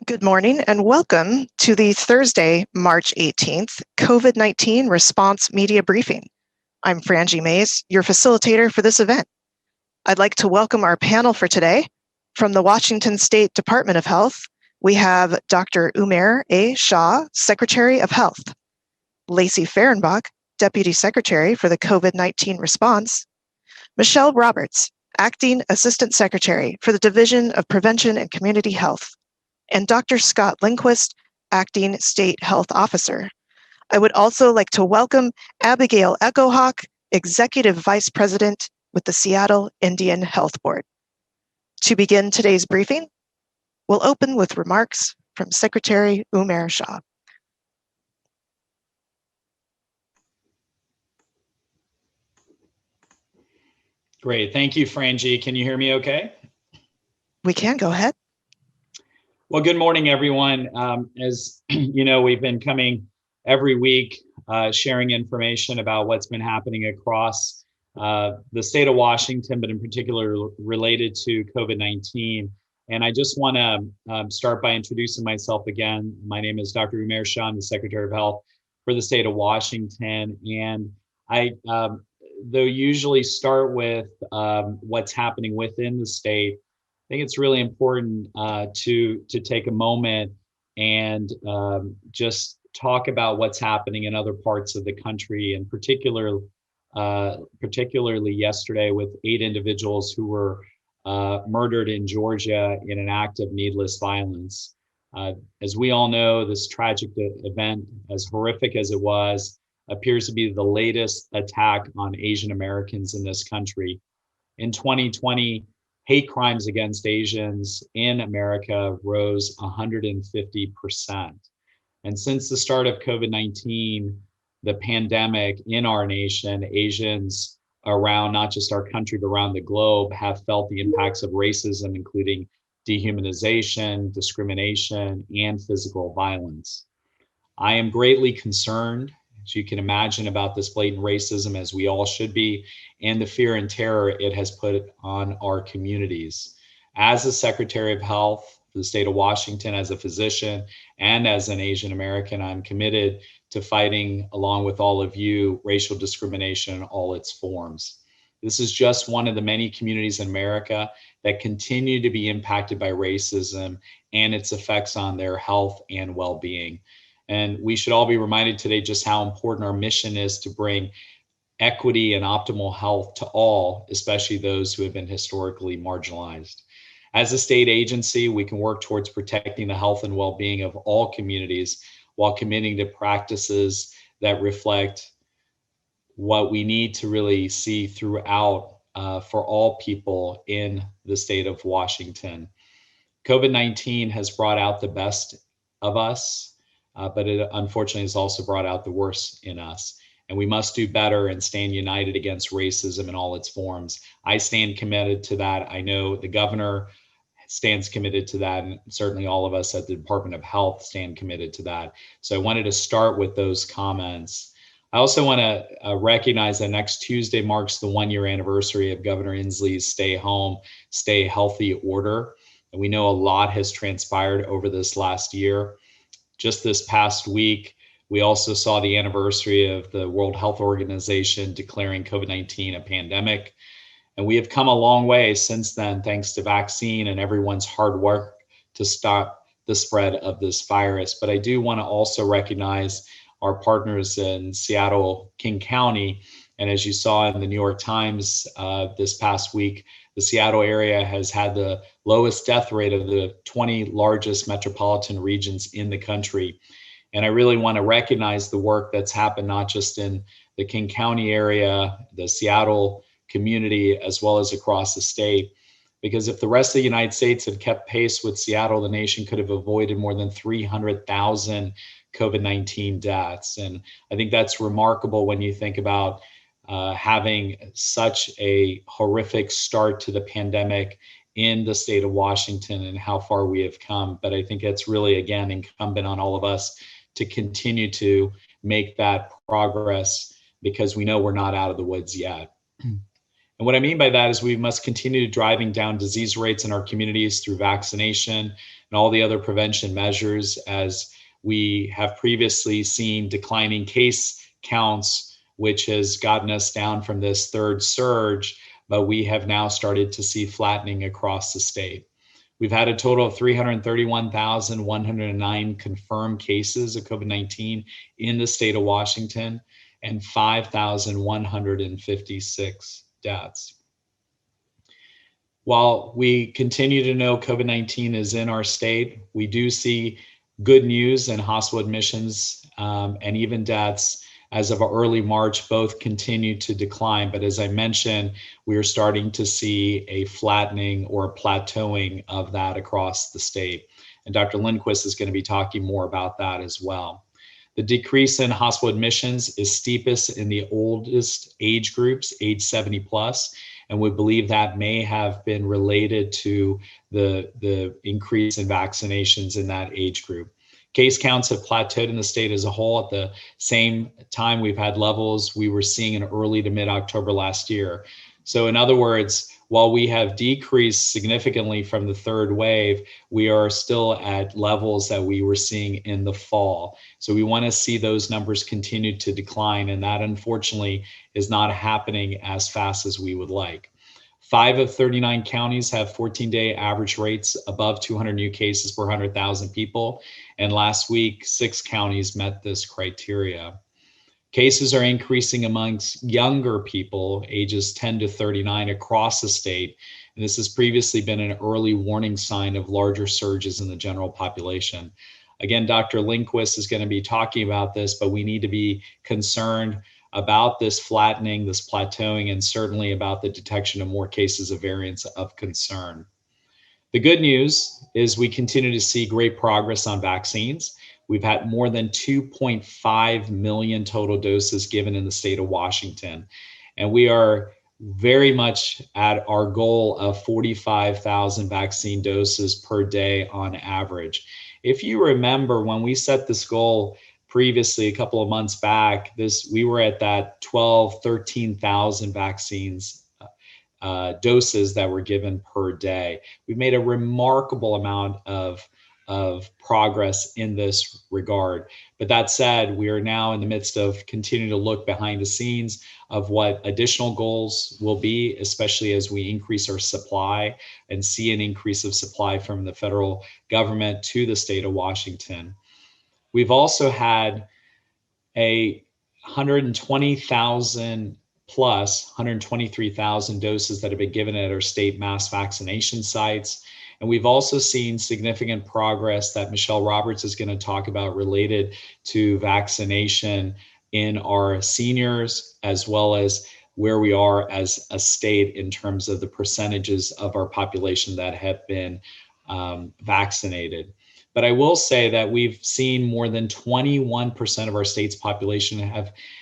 Good morning and welcome to the Thursday, March 18th, COVID-19 Response Media Briefing. I'm Frangie Mays, your facilitator for this event. I'd like to welcome our panel for today. From the Washington State Department of Health, we have Dr. Umair A. Shah, Secretary of Health, Lacey Fehrenbach, Deputy Secretary for the COVID-19 Response, Michelle Roberts, Acting Assistant Secretary for the Division of Prevention and Community Health, and Dr. Scott Lindquist, Acting State Health Officer. I would also like to welcome Abigail Echohawk, Executive Vice President with the Seattle Indian Health Board. To begin today's briefing, we'll open with remarks from Secretary Umair Shah. Great, thank you, Frangie. Can you hear me okay? We can, go ahead. Well, good morning, everyone. As you know, we've been coming every week sharing information about what's been happening across the state of Washington, but in particular related to COVID-19. And I just want to start by introducing myself again. My name is Dr. Umair Shah, I'm the Secretary of Health for the state of Washington. And I, though usually start with what's happening within the state, I think it's really important to take a moment and just talk about what's happening in other parts of the country, and particularly yesterday with 8 individuals who were murdered in Georgia in an act of needless violence. As we all know, this tragic event, as horrific as it was, appears to be the latest attack on Asian Americans in this country. In 2020, hate crimes against Asians in America rose 150%. And since the start of COVID-19, the pandemic in our nation, Asians around not just our country, but around the globe have felt the impacts of racism, including dehumanization, discrimination, and physical violence. I am greatly concerned, as you can imagine, about this blatant racism, as we all should be, and the fear and terror it has put on our communities. As the Secretary of Health for the state of Washington, as a physician, and as an Asian American, I'm committed to fighting, along with all of you, racial discrimination in all its forms. This is just one of the many communities in America that continue to be impacted by racism and its effects on their health and well-being. And we should all be reminded today just how important our mission is to bring equity and optimal health to all, especially those who have been historically marginalized. As a state agency, we can work towards protecting the health and well-being of all communities while committing to practices that reflect what we need to really see throughout for all people in the state of Washington. COVID-19 has brought out the best of us, but it unfortunately has also brought out the worst in us. And we must do better and stand united against racism in all its forms. I stand committed to that. I know the governor stands committed to that, and certainly all of us at the Department of Health stand committed to that. So I wanted to start with those comments. I also want to recognize that next Tuesday marks the 1-year anniversary of Governor Inslee's Stay Home, Stay Healthy order. And we know a lot has transpired over this last year. Just this past week, we also saw the anniversary of the World Health Organization declaring COVID-19 a pandemic. And we have come a long way since then, thanks to vaccine and everyone's hard work to stop the spread of this virus. But I do want to also recognize our partners in Seattle, King County. And as you saw in the New York Times this past week, the Seattle area has had the lowest death rate of the 20 largest metropolitan regions in the country. And I really want to recognize the work that's happened, not just in the King County area, the Seattle community, as well as across the state. Because if the rest of the United States had kept pace with Seattle, the nation could have avoided more than 300,000 COVID-19 deaths. And I think that's remarkable when you think about having such a horrific start to the pandemic in the state of Washington and how far we have come. But I think it's really, again, incumbent on all of us to continue to make that progress, because we know we're not out of the woods yet. And what I mean by that is we must continue driving down disease rates in our communities through vaccination, and all the other prevention measures, as we have previously seen declining case counts, which has gotten us down from this third surge, but we have now started to see flattening across the state. We've had a total of 331,109 confirmed cases of COVID-19 in the state of Washington and 5,156 deaths. While we continue to know COVID-19 is in our state, we do see good news in hospital admissions and even deaths. As of early March, both continue to decline. But as I mentioned, we are starting to see a flattening or plateauing of that across the state. And Dr. Lindquist is going to be talking more about that as well. The decrease in hospital admissions is steepest in the oldest age groups, age 70 plus. And we believe that may have been related to the increase in vaccinations in that age group. Case counts have plateaued in the state as a whole. At the same time, we've had levels we were seeing in early to mid-October last year. So in other words, while we have decreased significantly from the third wave, we are still at levels that we were seeing in the fall. So we want to see those numbers continue to decline, and that unfortunately is not happening as fast as we would like. 5 of 39 counties have 14-day average rates above 200 new cases per 100,000 people. And last week, 6 counties met this criteria. Cases are increasing amongst younger people, ages 10 to 39 across the state. And this has previously been an early warning sign of larger surges in the general population. Again, Dr. Lindquist is going to be talking about this, but we need to be concerned about this flattening, this plateauing, and certainly about the detection of more cases of variants of concern. The good news is we continue to see great progress on vaccines. We've had more than 2.5 million total doses given in the state of Washington. And we are very much at our goal of 45,000 vaccine doses per day on average. If you remember, when we set this goal previously, a couple of months back, we were at that 13,000 vaccines doses that were given per day. We've made a remarkable amount of progress in this regard. But that said, we are now in the midst of continuing to look behind the scenes of what additional goals will be, especially as we increase our supply and see an increase of supply from the federal government to the state of Washington. We've also had a 120,000 plus 123,000 doses that have been given at our state mass vaccination sites. And we've also seen significant progress that Michelle Roberts is going to talk about related to vaccination in our seniors, as well as where we are as a state in terms of the percentages of our population that have been vaccinated. But I will say that we've seen more than 21% of our state's population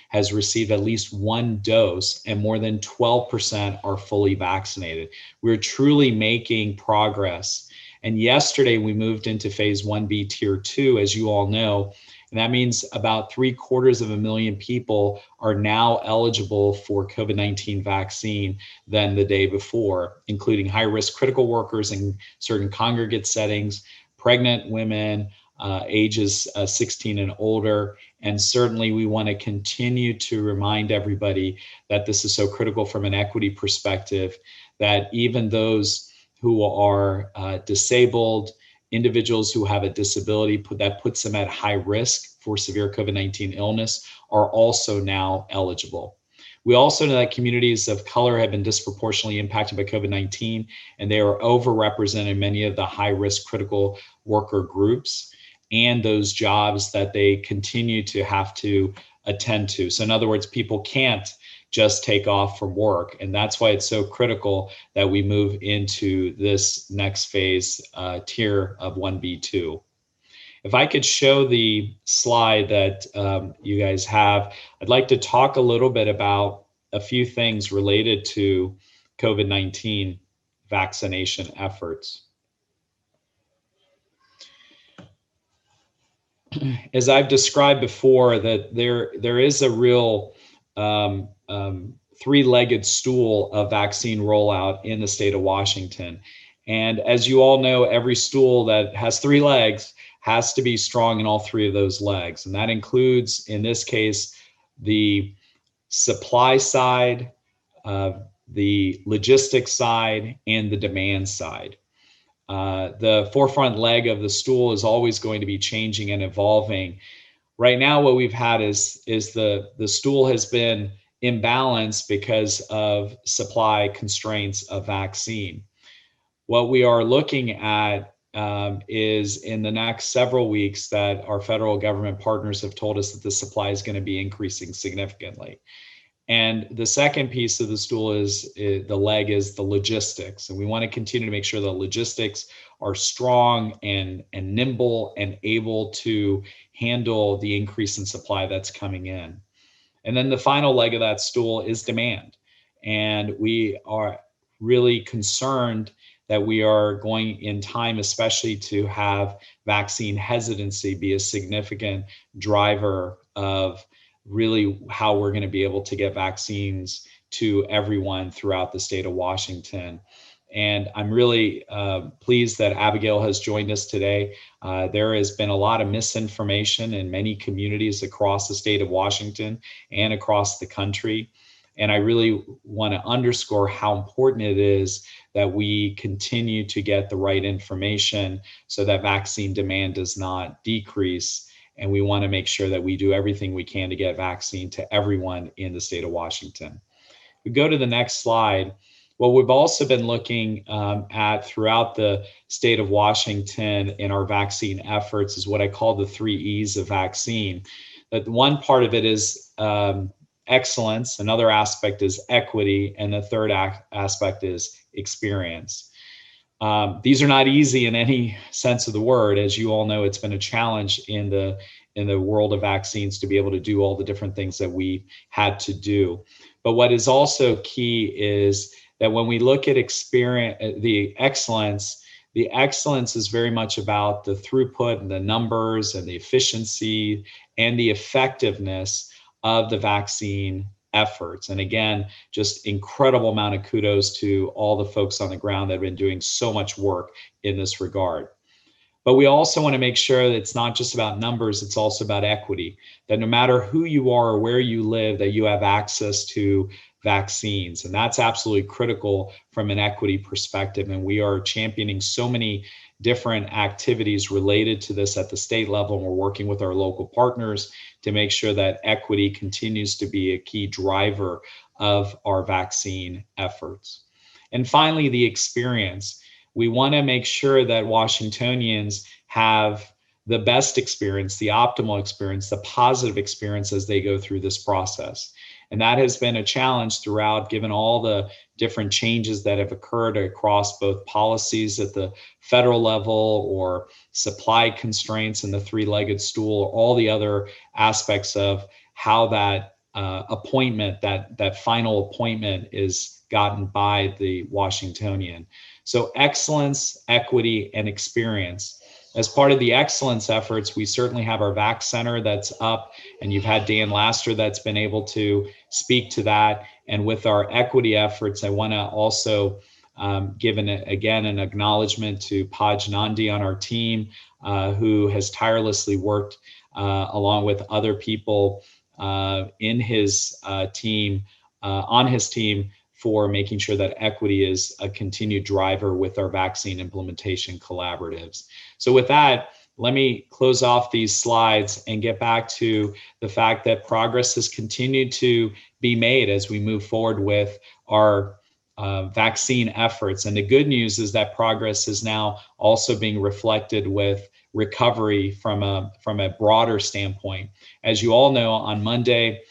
has received at least one dose, and more than 12% are fully vaccinated. We're truly making progress. And yesterday we moved into phase 1B tier 2, as you all know, and that means about 750,000 people are now eligible for COVID-19 vaccine than the day before, including high-risk critical workers in certain congregate settings, pregnant women, ages 16 and older. And certainly we want to continue to remind everybody that this is so critical from an equity perspective, that even those who are disabled, individuals who have a disability that puts them at high risk for severe COVID-19 illness are also now eligible. We also know that communities of color have been disproportionately impacted by COVID-19, and they are overrepresented in many of the high-risk critical worker groups and those jobs that they continue to have to attend to. So in other words, people can't just take off from work. And that's why it's so critical that we move into this next phase tier of 1B2. If I could show the slide that you guys have, I'd like to talk a little bit about a few things related to COVID-19 vaccination efforts. As I've described before, that there is a real three-legged stool of vaccine rollout in the state of Washington. And as you all know, every stool that has 3 legs has to be strong in all 3 of those legs. And that includes, in this case, the supply side, the logistics side, and the demand side. The forefront leg of the stool is always going to be changing and evolving. Right now, what we've had is the stool has been imbalanced because of supply constraints of vaccine. What we are looking at is in the next several weeks that our federal government partners have told us that the supply is going to be increasing significantly. And the second piece of the stool is the leg is the logistics. And we want to continue to make sure the logistics are strong and nimble and able to handle the increase in supply that's coming in. And then the final leg of that stool is demand. And we are really concerned that we are going in time, especially to have vaccine hesitancy be a significant driver of really how we're going to be able to get vaccines to everyone throughout the state of Washington. And I'm really pleased that Abigail has joined us today. There has been a lot of misinformation in many communities across the state of Washington and across the country. And I really want to underscore how important it is that we continue to get the right information so that vaccine demand does not decrease. And we want to make sure that we do everything we can to get vaccine to everyone in the state of Washington. We go to the next slide. What we've also been looking at throughout the state of Washington in our vaccine efforts is what I call the 3 E's of vaccine. But one part of it is excellence, another aspect is equity, and the third aspect is experience. These are not easy in any sense of the word. As you all know, it's been a challenge in the world of vaccines to be able to do all the different things that we had to do. But what is also key is that when we look at experience, the excellence is very much about the throughput and the numbers and the efficiency and the effectiveness of the vaccine efforts. And again, just incredible amount of kudos to all the folks on the ground that have been doing so much work in this regard. But we also want to make sure that it's not just about numbers, it's also about equity, that no matter who you are or where you live, that you have access to vaccines. And that's absolutely critical from an equity perspective. And we are championing so many different activities related to this at the state level. And we're working with our local partners to make sure that equity continues to be a key driver of our vaccine efforts. And finally, the experience. We want to make sure that Washingtonians have the best experience, the optimal experience, the positive experience as they go through this process. And that has been a challenge throughout, given all the different changes that have occurred across both policies at the federal level or supply constraints in the 3-legged stool, or all the other aspects of how that appointment, that final appointment is gotten by the Washingtonian. So excellence, equity, and experience. As part of the excellence efforts, we certainly have our VAC Center that's up, and you've had Dan Laster that's been able to speak to that. And with our equity efforts, I want to also give an acknowledgement to Paj Nandi on our team, who has tirelessly worked along with other people in his team, on his team, for making sure that equity is a continued driver with our vaccine implementation collaboratives. So with that, let me close off these slides and get back to the fact that progress has continued to be made as we move forward with our vaccine efforts. And the good news is that progress is now also being reflected with recovery from a broader standpoint. As you all know, on Monday,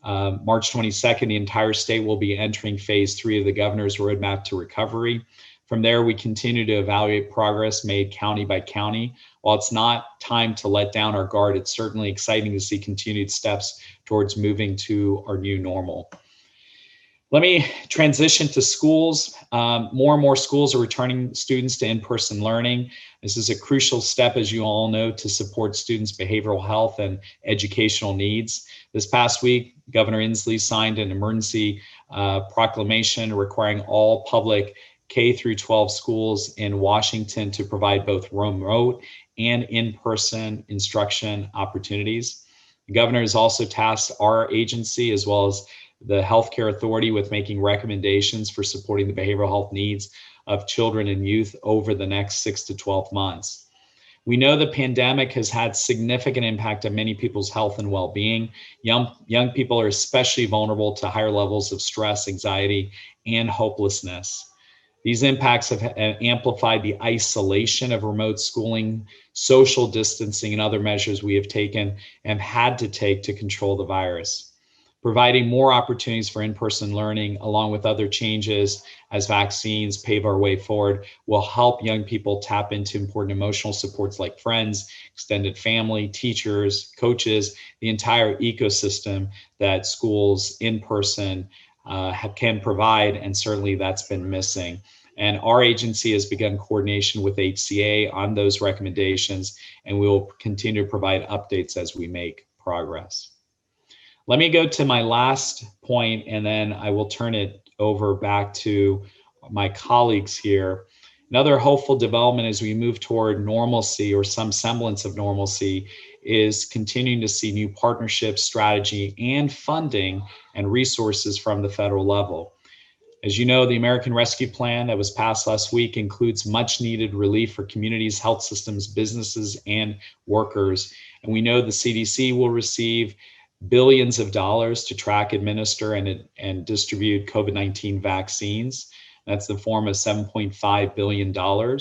March 22nd, the entire state will be entering phase 3 of the governor's roadmap to recovery. From there, we continue to evaluate progress made county by county. While it's not time to let down our guard, it's certainly exciting to see continued steps towards moving to our new normal. Let me transition to schools. More and more schools are returning students to in-person learning. This is a crucial step, as you all know, to support students' behavioral health and educational needs. This past week, Governor Inslee signed an emergency proclamation requiring all public K through 12 schools in Washington to provide both remote and in-person instruction opportunities. The governor has also tasked our agency as well as the Healthcare Authority with making recommendations for supporting the behavioral health needs of children and youth over the next 6 to 12 months. We know the pandemic has had significant impact on many people's health and well-being. Young people are especially vulnerable to higher levels of stress, anxiety, and hopelessness. These impacts have amplified the isolation of remote schooling, social distancing, and other measures we have taken and had to take to control the virus. Providing more opportunities for in-person learning, along with other changes as vaccines pave our way forward, will help young people tap into important emotional supports like friends, extended family, teachers, coaches, the entire ecosystem that schools in person can provide, and certainly that's been missing. And our agency has begun coordination with HCA on those recommendations, and we will continue to provide updates as we make progress. Let me go to my last point, and then I will turn it over back to my colleagues here. Another hopeful development as we move toward normalcy or some semblance of normalcy is continuing to see new partnerships, strategy, and funding and resources from the federal level. As you know, the American Rescue Plan that was passed last week includes much needed relief for communities, health systems, businesses, and workers. And we know the CDC will receive billions of dollars to track, administer, and distribute COVID-19 vaccines. That's the form of $7.5 billion.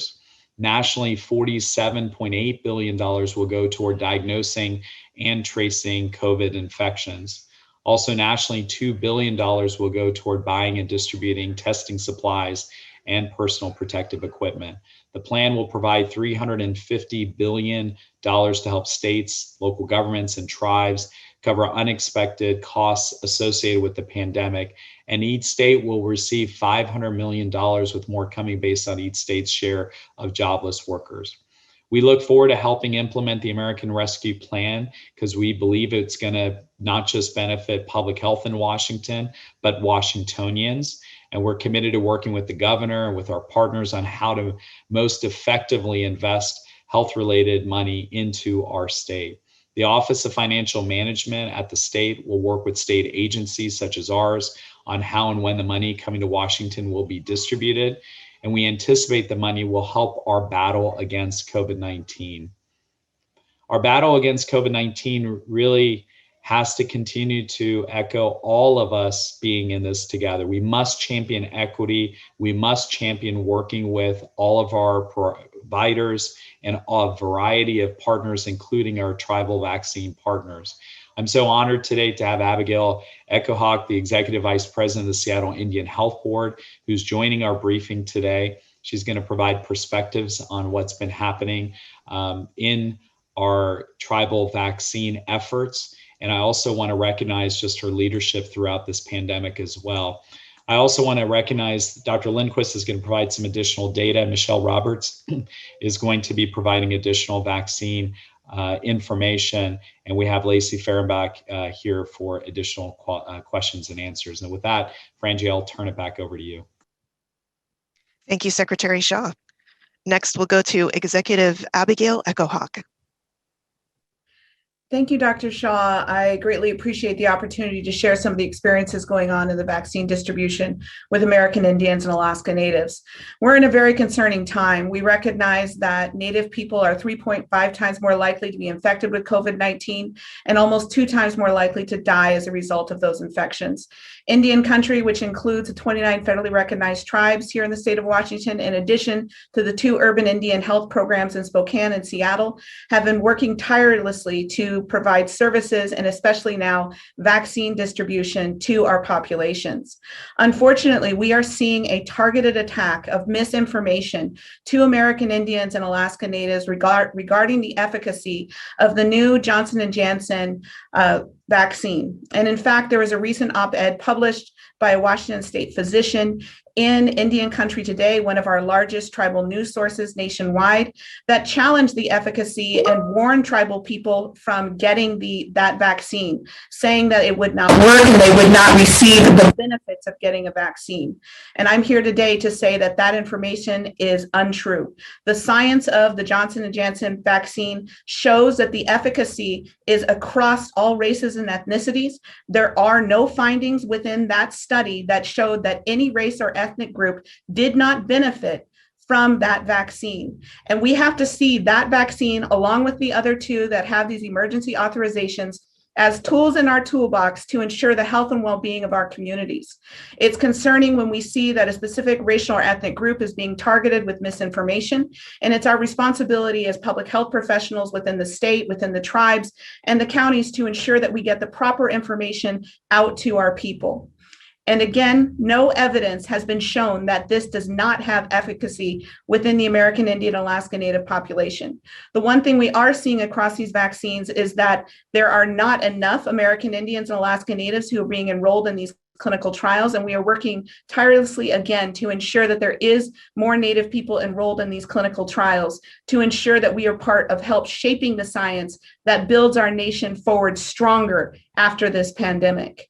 Nationally, $47.8 billion will go toward diagnosing and tracing COVID infections. Also nationally, $2 billion will go toward buying and distributing testing supplies and personal protective equipment. The plan will provide $350 billion to help states, local governments, and tribes cover unexpected costs associated with the pandemic. And each state will receive $500 million, with more coming based on each state's share of jobless workers. We look forward to helping implement the American Rescue Plan because we believe it's going to not just benefit public health in Washington, but Washingtonians. And we're committed to working with the governor and with our partners on how to most effectively invest health-related money into our state. The Office of Financial Management at the state will work with state agencies such as ours on how and when the money coming to Washington will be distributed. And we anticipate the money will help our battle against COVID-19. Our battle against COVID-19 really has to continue to echo all of us being in this together. We must champion equity. We must champion working with all of our providers and a variety of partners, including our tribal vaccine partners. I'm so honored today to have Arielle Dreher, the Executive Vice President of the Seattle Indian Health Board, who's joining our briefing today. She's going to provide perspectives on what's been happening in our tribal vaccine efforts. And I also want to recognize just her leadership throughout this pandemic as well. I also want to recognize Dr. Lindquist is going to provide some additional data. Michelle Roberts is going to be providing additional vaccine information. And we have Lacey Fehrenbach here for additional questions and answers. And with that, Frangie, I'll turn it back over to you. Thank you, Secretary Shaw. Next, we'll go to Executive Arielle Dreher. Thank you, Dr. Shaw. I greatly appreciate the opportunity to share some of the experiences going on in the vaccine distribution with American Indians and Alaska Natives. We're in a very concerning time. We recognize that Native people are 3.5 times more likely to be infected with COVID-19 and almost 2 times more likely to die as a result of those infections. Indian country, which includes the 29 federally recognized tribes here in the state of Washington, in addition to the 2 urban Indian health programs in Spokane and Seattle, have been working tirelessly to provide services and especially now vaccine distribution to our populations. Unfortunately, we are seeing a targeted attack of misinformation to American Indians and Alaska Natives regarding the efficacy of the new Johnson & Johnson vaccine. And in fact, there was a recent op-ed published by a Washington state physician in Indian Country Today, one of our largest tribal news sources nationwide, that challenged the efficacy and warned tribal people from getting that vaccine, saying that it would not work and they would not receive the benefits of getting a vaccine. And I'm here today to say that that information is untrue. The science of the Johnson & Johnson vaccine shows that the efficacy is across all races and ethnicities. There are no findings within that study that showed that any race or ethnic group did not benefit from that vaccine. And we have to see that vaccine, along with the other two that have these emergency authorizations, as tools in our toolbox to ensure the health and well-being of our communities. It's concerning when we see that a specific racial or ethnic group is being targeted with misinformation, and it's our responsibility as public health professionals within the state, within the tribes, and the counties to ensure that we get the proper information out to our people. And again, no evidence has been shown that this does not have efficacy within the American Indian Alaska Native population. The one thing we are seeing across these vaccines is that there are not enough American Indians and Alaska Natives who are being enrolled in these clinical trials, and we are working tirelessly again to ensure that there is more Native people enrolled in these clinical trials to ensure that we are part of help shaping the science that builds our nation forward stronger after this pandemic.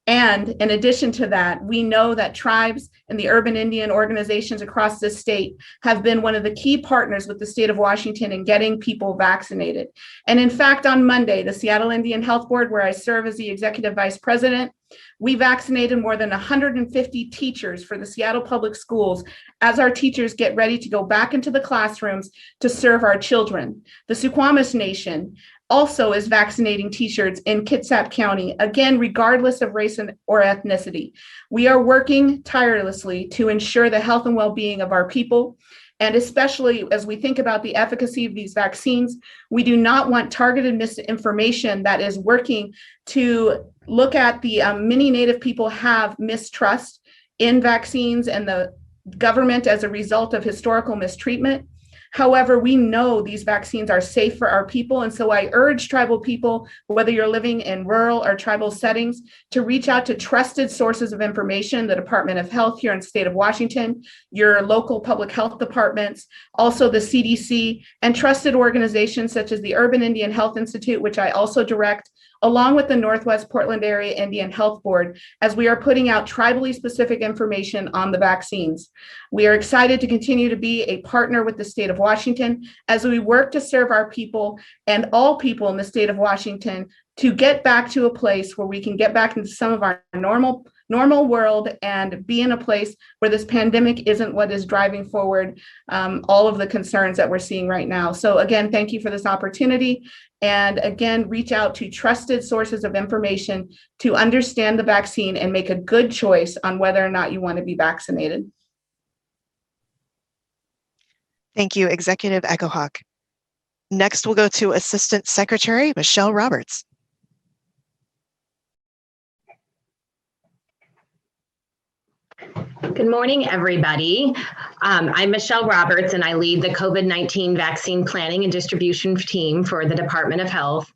And in addition to that, we know that tribes and the urban Indian organizations across the state have been one of the key partners with the state of Washington in getting people vaccinated. And in fact, on Monday, the Seattle Indian Health Board, where I serve as the executive vice president, we vaccinated more than 150 teachers for the Seattle Public Schools as our teachers get ready to go back into the classrooms to serve our children. The Suquamish Nation also is vaccinating teachers in Kitsap County, again, regardless of race or ethnicity. We are working tirelessly to ensure the health and well-being of our people. And especially as we think about the efficacy of these vaccines, we do not want targeted misinformation that is working to look at the many Native people have mistrust in vaccines and the government as a result of historical mistreatment. However, we know these vaccines are safe for our people. And so I urge tribal people, whether you're living in rural or tribal settings, to reach out to trusted sources of information, the Department of Health here in the state of Washington, your local public health departments, also the CDC, and trusted organizations such as the Urban Indian Health Institute, which I also direct, along with the Northwest Portland Area Indian Health Board, as we are putting out tribally specific information on the vaccines. We are excited to continue to be a partner with the state of Washington as we work to serve our people and all people in the state of Washington to get back to a place where we can get back into some of our normal world and be in a place where this pandemic isn't what is driving forward all of the concerns that we're seeing right now. So again, thank you for this opportunity. And again, reach out to trusted sources of information to understand the vaccine and make a good choice on whether or not you want to be vaccinated. Thank you, Executive Echohawk. Next, we'll go to Assistant Secretary Michelle Roberts. Good morning, everybody. I'm Michelle Roberts, and I lead the COVID-19 vaccine planning and distribution team for the Department of Health.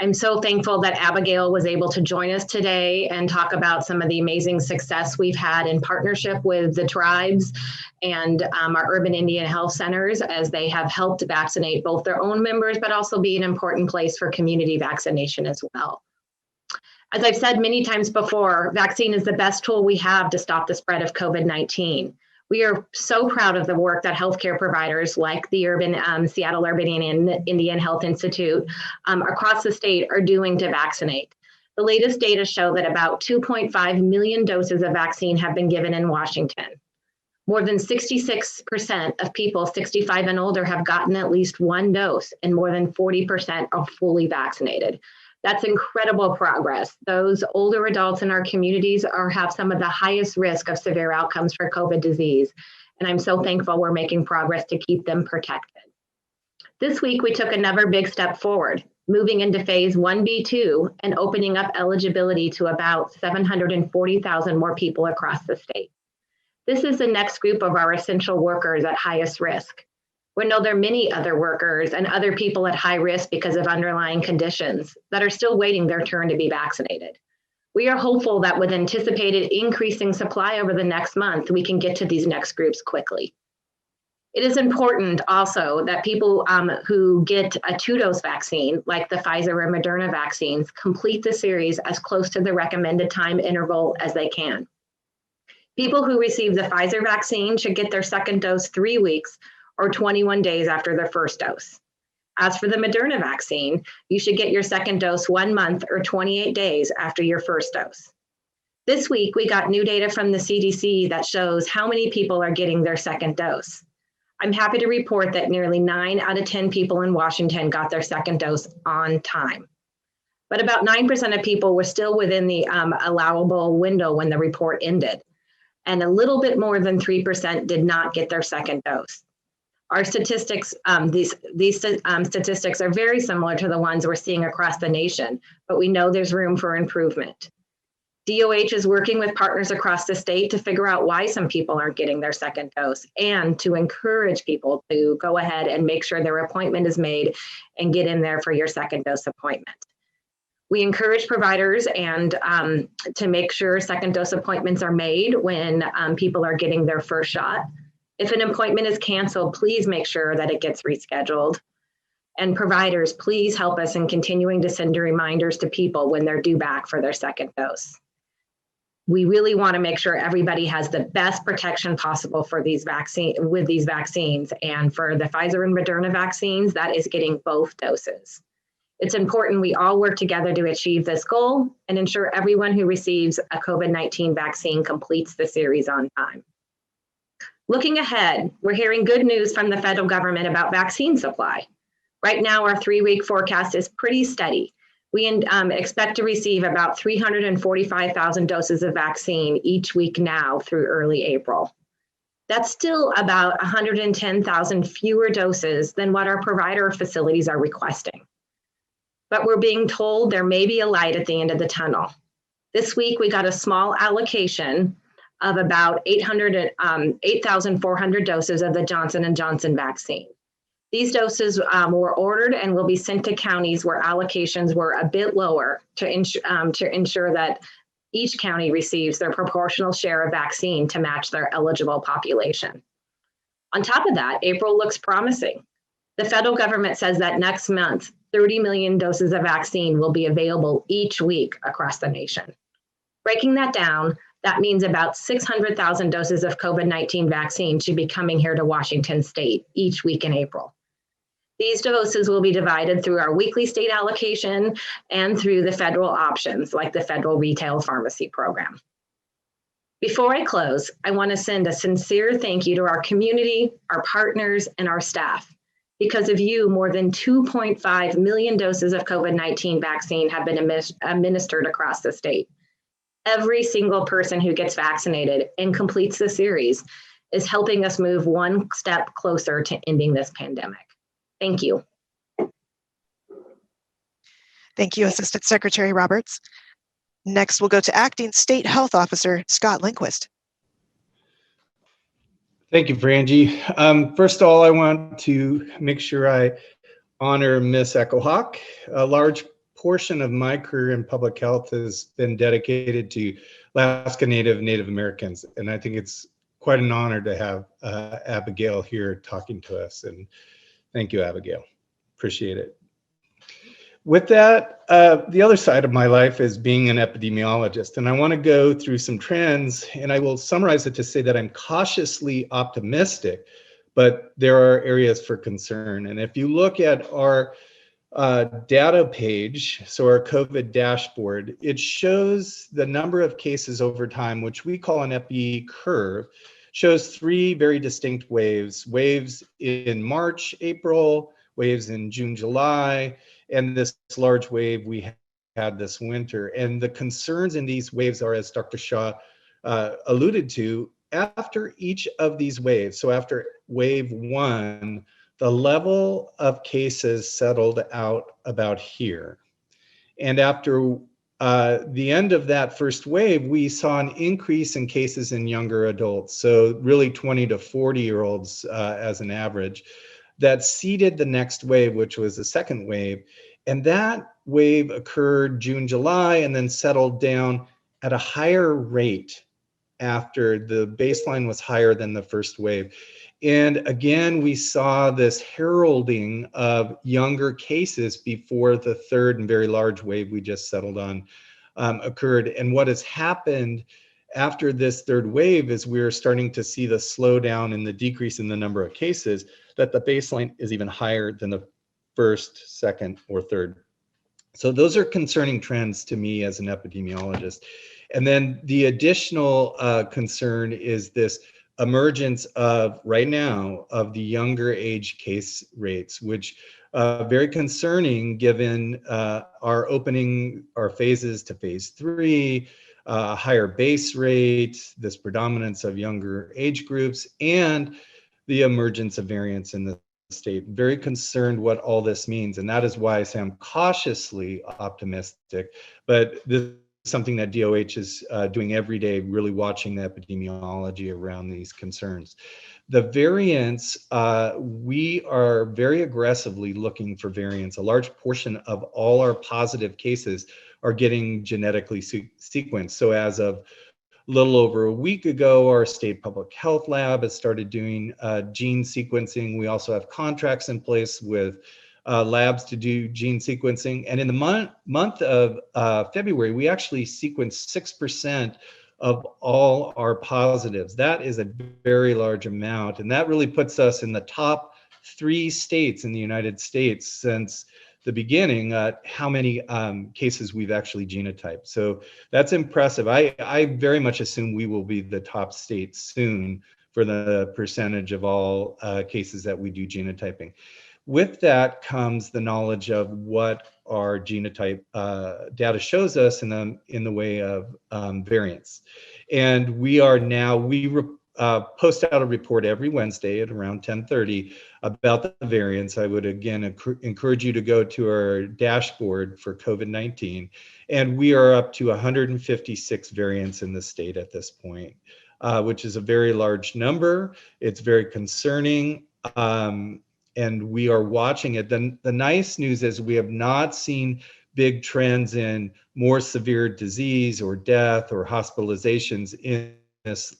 I'm so thankful that Abigail was able to join us today and talk about some of the amazing success we've had in partnership with the tribes and our urban Indian health centers as they have helped vaccinate both their own members, but also be an important place for community vaccination as well. As I've said many times before, vaccine is the best tool we have to stop the spread of COVID-19. We are so proud of the work that healthcare providers like the Seattle Urban Indian Health Institute across the state are doing to vaccinate. The latest data show that about 2.5 million doses of vaccine have been given in Washington. More than 66% of people 65 and older have gotten at least one dose, and more than 40% are fully vaccinated. That's incredible progress. Those older adults in our communities have some of the highest risk of severe outcomes for COVID disease. And I'm so thankful we're making progress to keep them protected. This week, we took another big step forward, moving into phase 1B2 and opening up eligibility to about 740,000 more people across the state. This is the next group of our essential workers at highest risk. We know there are many other workers and other people at high risk because of underlying conditions that are still waiting their turn to be vaccinated. We are hopeful that with anticipated increasing supply over the next month, we can get to these next groups quickly. It is important also that people who get a 2-dose vaccine, like the Pfizer and Moderna vaccines, complete the series as close to the recommended time interval as they can. People who receive the Pfizer vaccine should get their second dose 3 weeks or 21 days after their first dose. As for the Moderna vaccine, you should get your second dose 1 month or 28 days after your first dose. This week, we got new data from the CDC that shows how many people are getting their second dose. I'm happy to report that nearly 9 out of 10 people in Washington got their second dose on time. But about 9% of people were still within the allowable window when the report ended. And a little bit more than 3% did not get their second dose. Our statistics, these statistics are very similar to the ones we're seeing across the nation, but we know there's room for improvement. DOH is working with partners across the state to figure out why some people aren't getting their second dose and to encourage people to go ahead and make sure their appointment is made and get in there for your second dose appointment. We encourage providers and to make sure second dose appointments are made when people are getting their first shot. If an appointment is canceled, please make sure that it gets rescheduled. And providers, please help us in continuing to send reminders to people when they're due back for their second dose. We really want to make sure everybody has the best protection possible for these vaccines. And for the Pfizer and Moderna vaccines, that is getting both doses. It's important we all work together to achieve this goal and ensure everyone who receives a COVID-19 vaccine completes the series on time. Looking ahead, we're hearing good news from the federal government about vaccine supply. Right now, our 3-week forecast is pretty steady. We expect to receive about 345,000 doses of vaccine each week now through early April. That's still about 110,000 fewer doses than what our provider facilities are requesting. But we're being told there may be a light at the end of the tunnel. This week, we got a small allocation of about 8,400 doses of the Johnson & Johnson vaccine. These doses were ordered and will be sent to counties where allocations were a bit lower to ensure that each county receives their proportional share of vaccine to match their eligible population. On top of that, April looks promising. The federal government says that next month, 30 million doses of vaccine will be available each week across the nation. Breaking that down, that means about 600,000 doses of COVID-19 vaccine should be coming here to Washington State each week in April. These doses will be divided through our weekly state allocation and through the federal options, like the federal retail pharmacy program. Before I close, I want to send a sincere thank you to our community, our partners, and our staff. Because of you, more than 2.5 million doses of COVID-19 vaccine have been administered across the state. Every single person who gets vaccinated and completes the series is helping us move one step closer to ending this pandemic. Thank you. Thank you, Assistant Secretary Roberts. Next, we'll go to Acting State Health Officer Scott Lindquist. Thank you, Frangie. First of all, I want to make sure I honor Miss Echohawk. A large portion of my career in public health has been dedicated to Alaska Native Americans, and I think it's quite an honor to have Abigail here talking to us. And thank you, Abigail. Appreciate it. With that, the other side of my life is being an epidemiologist, and I want to go through some trends, and I will summarize it to say that I'm cautiously optimistic, but there are areas for concern. And if you look at our data page, so our COVID dashboard, it shows the number of cases over time, which we call an epi curve, shows 3 very distinct waves. Waves in March, April, waves in June, July, and this large wave we had this winter. And the concerns in these waves are, as Dr. Shaw alluded to, after each of these waves, so after wave 1, the level of cases settled out about here. And after the end of that first wave, we saw an increase in cases in younger adults, so really 20 to 40-year-olds as an average. That seeded the next wave, which was the second wave. And that wave occurred June, July, and then settled down at a higher rate after the baseline was higher than the first wave. And again, we saw this heralding of younger cases before the third and very large wave we just settled on occurred. And what has happened after this third wave is we're starting to see the slowdown and the decrease in the number of cases, that the baseline is even higher than the first, second, or third. So those are concerning trends to me as an epidemiologist. And then the additional concern is this emergence of, right now, of the younger age case rates, which very concerning given our opening our phases to phase 3, higher base rate, this predominance of younger age groups, and the emergence of variants in the state. Very concerned what all this means. And that is why I say I'm cautiously optimistic, but this is something that DOH is doing every day, really watching the epidemiology around these concerns. The variants, we are very aggressively looking for variants. A large portion of all our positive cases are getting genetically sequenced. So as of a little over a week ago, our state public health lab has started doing gene sequencing. We also have contracts in place with labs to do gene sequencing. And in the month of February, we actually sequenced 6% of all our positives. That is a very large amount. And that really puts us in the top 3 states in the United States since the beginning, how many cases we've actually genotyped. So that's impressive. I very much assume we will be the top state soon for the percentage of all cases that we do genotyping. With that comes the knowledge of what our genotype data shows us in the way of variants. And we are now, post out a report every Wednesday at around 10:30 about the variants. I would again encourage you to go to our dashboard for COVID-19. And we are up to 156 variants in the state at this point, which is a very large number. It's very concerning. And we are watching it. The nice news is we have not seen big trends in more severe disease or death or hospitalizations in this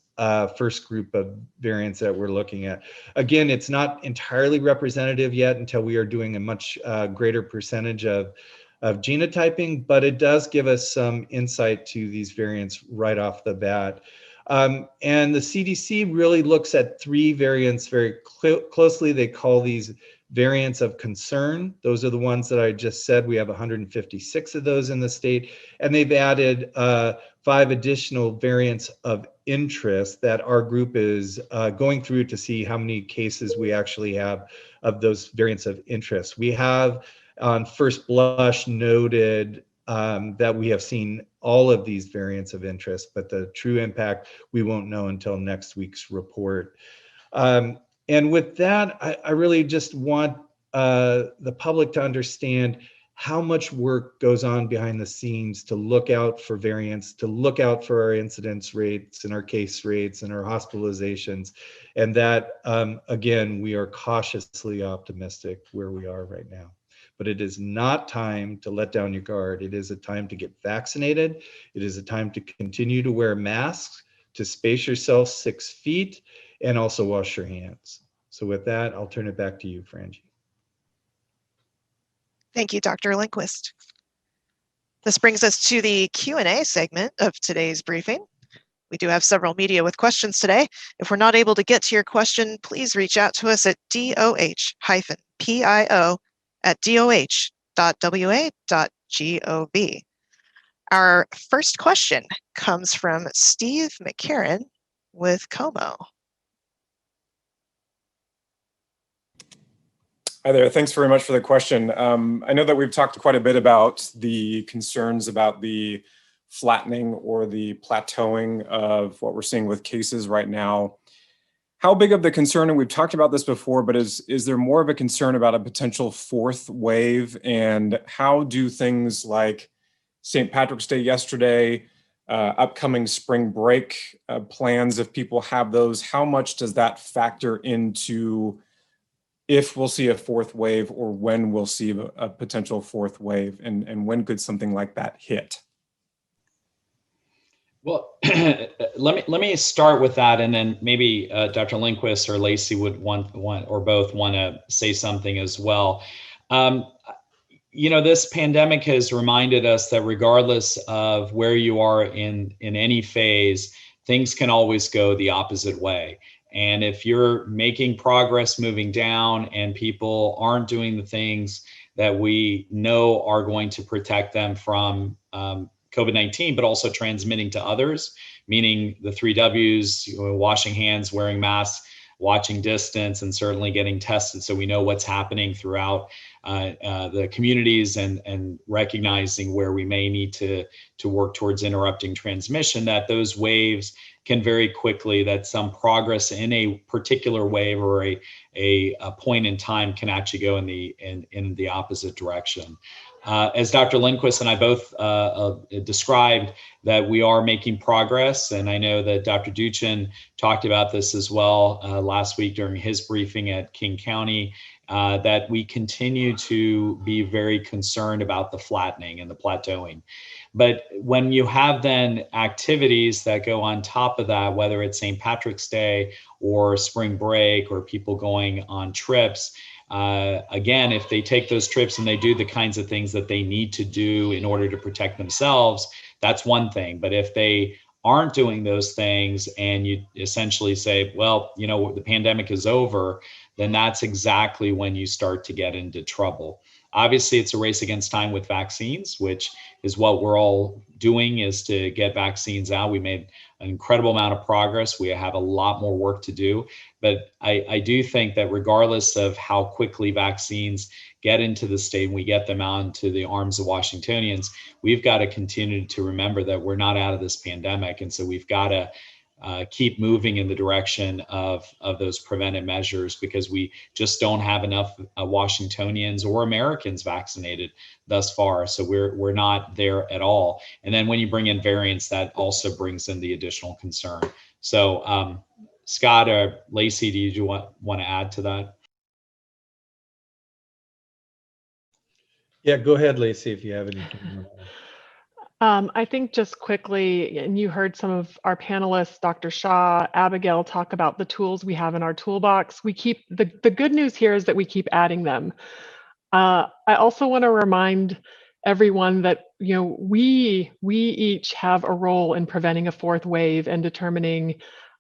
first group of variants that we're looking at. Again, it's not entirely representative yet until we are doing a much greater percentage of genotyping, but it does give us some insight to these variants right off the bat. And the CDC really looks at 3 variants very closely. They call these variants of concern. Those are the ones that I just said. We have 156 of those in the state, and they've added 5 additional variants of interest that our group is going through to see how many cases we actually have of those variants of interest. We have on first blush noted that we have seen all of these variants of interest, but the true impact we won't know until next week's report. And with that, I really just want the public to understand how much work goes on behind the scenes to look out for variants, to look out for our incidence rates and our case rates and our hospitalizations. And that, again, we are cautiously optimistic where we are right now. But it is not time to let down your guard. It is a time to get vaccinated. It is a time to continue to wear masks, to space yourself 6 feet, and also wash your hands. So with that, I'll turn it back to you, Frangie. Thank you, Dr. Lindquist. This brings us to the Q&A segment of today's briefing. We do have several media with questions today. If we're not able to get to your question, please reach out to us at doh-pio@doh.wa.gov. Our first question comes from Steve McCarron with Como. Hi there. Thanks very much for the question. I know that we've talked quite a bit about the concerns about the flattening or the plateauing of what we're seeing with cases right now. How big of the concern, and we've talked about this before, but is there more of a concern about a potential 4th wave? And how do things like St. Patrick's Day yesterday, upcoming spring break plans, if people have those, how much does that factor into if we'll see a fourth wave or when we'll see a potential fourth wave, and when could something like that hit? Well, let me start with that, and then maybe Dr. Lindquist or Lacey would want or both want to say something as well. This pandemic has reminded us that regardless of where you are in any phase, things can always go the opposite way. And if you're making progress moving down and people aren't doing the things that we know are going to protect them from COVID-19, but also transmitting to others, meaning the 3 W's, washing hands, wearing masks, watching distance, and certainly getting tested so we know what's happening throughout the communities, and recognizing where we may need to work towards interrupting transmission, that those waves can very quickly, that some progress in a particular wave or a point in time can actually go in the opposite direction. As Dr. Lindquist and I both described, that we are making progress, and I know that Dr. Duchin talked about this as well last week during his briefing at King County, that we continue to be very concerned about the flattening and the plateauing. But when you have then activities that go on top of that, whether it's St. Patrick's Day or spring break or people going on trips, again, if they take those trips and they do the kinds of things that they need to do in order to protect themselves, that's one thing. But if they aren't doing those things and you essentially say, well, the pandemic is over, then that's exactly when you start to get into trouble. Obviously, it's a race against time with vaccines, which is what we're all doing, is to get vaccines out. We made an incredible amount of progress. We have a lot more work to do. But I do think that regardless of how quickly vaccines get into the state and we get them out into the arms of Washingtonians, we've got to continue to remember that we're not out of this pandemic. And so we've got to keep moving in the direction of those preventive measures, because we just don't have enough Washingtonians or Americans vaccinated thus far. So we're not there at all. And then when you bring in variants, that also brings in the additional concern. So Scott or Lacey, do you want to add to that? Yeah, go ahead, Lacey, if you have anything. I think just quickly, and you heard some of our panelists, Dr. Shaw, Abigail, talk about the tools we have in our toolbox. We keep the good news here is that we keep adding them. I also want to remind everyone that we each have a role in preventing a fourth wave and determining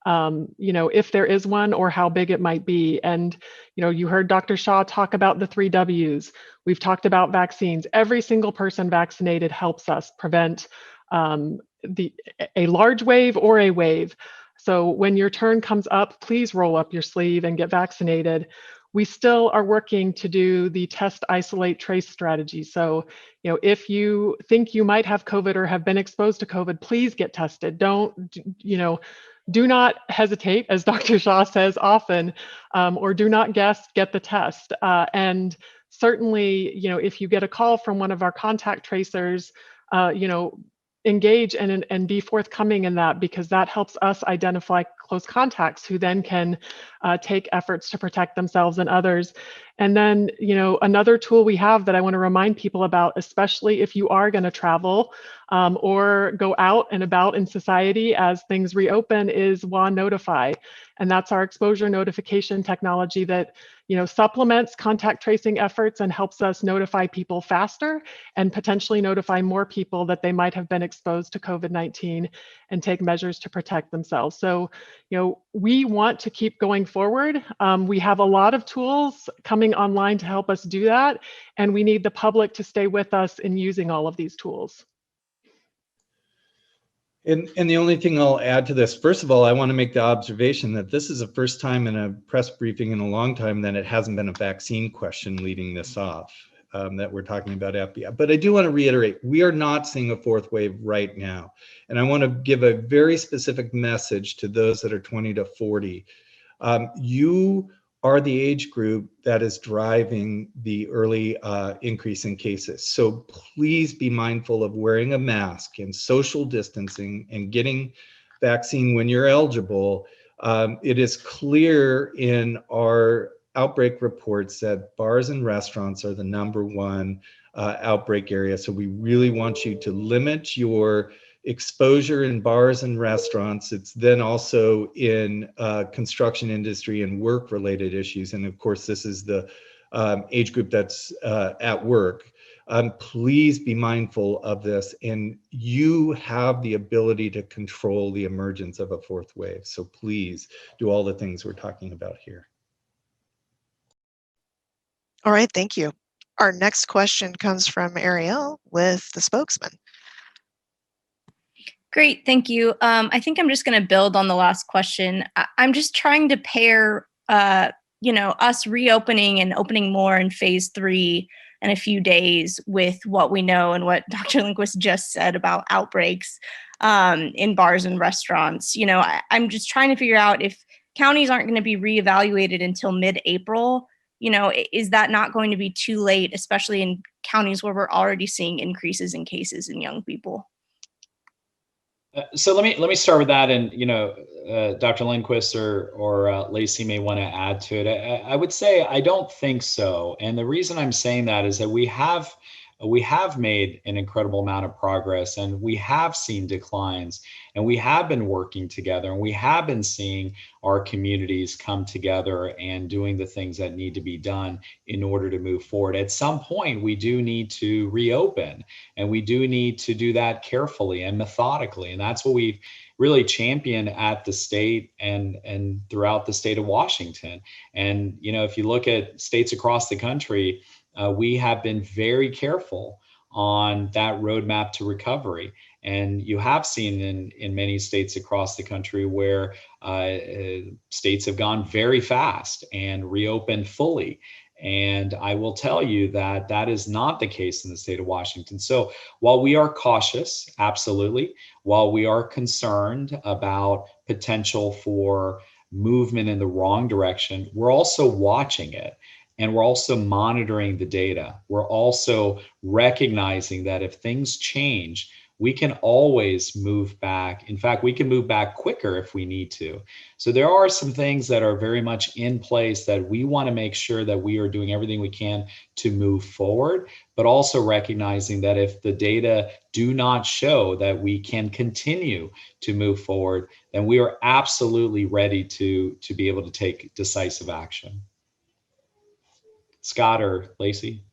if there is one or how big it might be. And you heard Dr. Shaw talk about the 3 W's. We've talked about vaccines. Every single person vaccinated helps us prevent a large wave or a wave. So when your turn comes up, please roll up your sleeve and get vaccinated. We still are working to do the test, isolate, trace strategy. So, if you think you might have COVID or have been exposed to COVID, please get tested. Do not hesitate, as Dr. Shaw says often, or do not guess, get the test. And certainly, if you get a call from one of our contact tracers, engage and be forthcoming in that, because that helps us identify close contacts who then can take efforts to protect themselves and others. And then, another tool we have that I want to remind people about, especially if you are going to travel or go out and about in society as things reopen, is WA Notify. And that's our exposure notification technology that supplements contact tracing efforts and helps us notify people faster and potentially notify more people that they might have been exposed to COVID-19 and take measures to protect themselves. So, we want to keep going forward. We have a lot of tools coming online to help us do that, and we need the public to stay with us in using all of these tools. And the only thing I'll add to this, first of all, I want to make the observation that this is the first time in a press briefing in a long time that it hasn't been a vaccine question leading this off, that we're talking about FBI. But I do want to reiterate, we are not seeing a fourth wave right now. And I want to give a very specific message to those that are 20 to 40. You are the age group that is driving the early increase in cases. So please be mindful of wearing a mask and social distancing and getting vaccine when you're eligible. It is clear in our outbreak reports that bars and restaurants are the #1 outbreak area. So we really want you to limit your exposure in bars and restaurants. It's then also in construction industry and work-related issues. And of course, this is the age group that's at work. Please be mindful of this, and you have the ability to control the emergence of a fourth wave. So please do all the things we're talking about here. All right, thank you. Our next question comes from Arielle with the spokesman. Great, thank you. I think I'm just going to build on the last question. I'm just trying to pair, us reopening and opening more in phase 3 in a few days with what we know and what Dr. Lindquist just said about outbreaks in bars and restaurants. I'm just trying to figure out if counties aren't going to be reevaluated until mid-April. Is that not going to be too late, especially in counties where we're already seeing increases in cases in young people? So let me start with that, and Dr. Lindquist or Lacey may want to add to it. I would say I don't think so, and the reason I'm saying that is that we have made an incredible amount of progress, and we have seen declines, and we have been working together, and we have been seeing our communities come together and doing the things that need to be done in order to move forward. At some point, we do need to reopen, and we do need to do that carefully and methodically, and that's what we've really championed at the state and throughout the state of Washington. And if you look at states across the country, we have been very careful on that roadmap to recovery. And you have seen in many states across the country where states have gone very fast and reopened fully. And I will tell you that that is not the case in the state of Washington. So while we are cautious, absolutely, while we are concerned about potential for movement in the wrong direction, we're also watching it. And we're also monitoring the data. We're also recognizing that if things change, we can always move back. In fact, we can move back quicker if we need to. So there are some things that are very much in place that we want to make sure that we are doing everything we can to move forward, but also recognizing that if the data do not show that we can continue to move forward, then we are absolutely ready to be able to take decisive action. Scott or Lacey?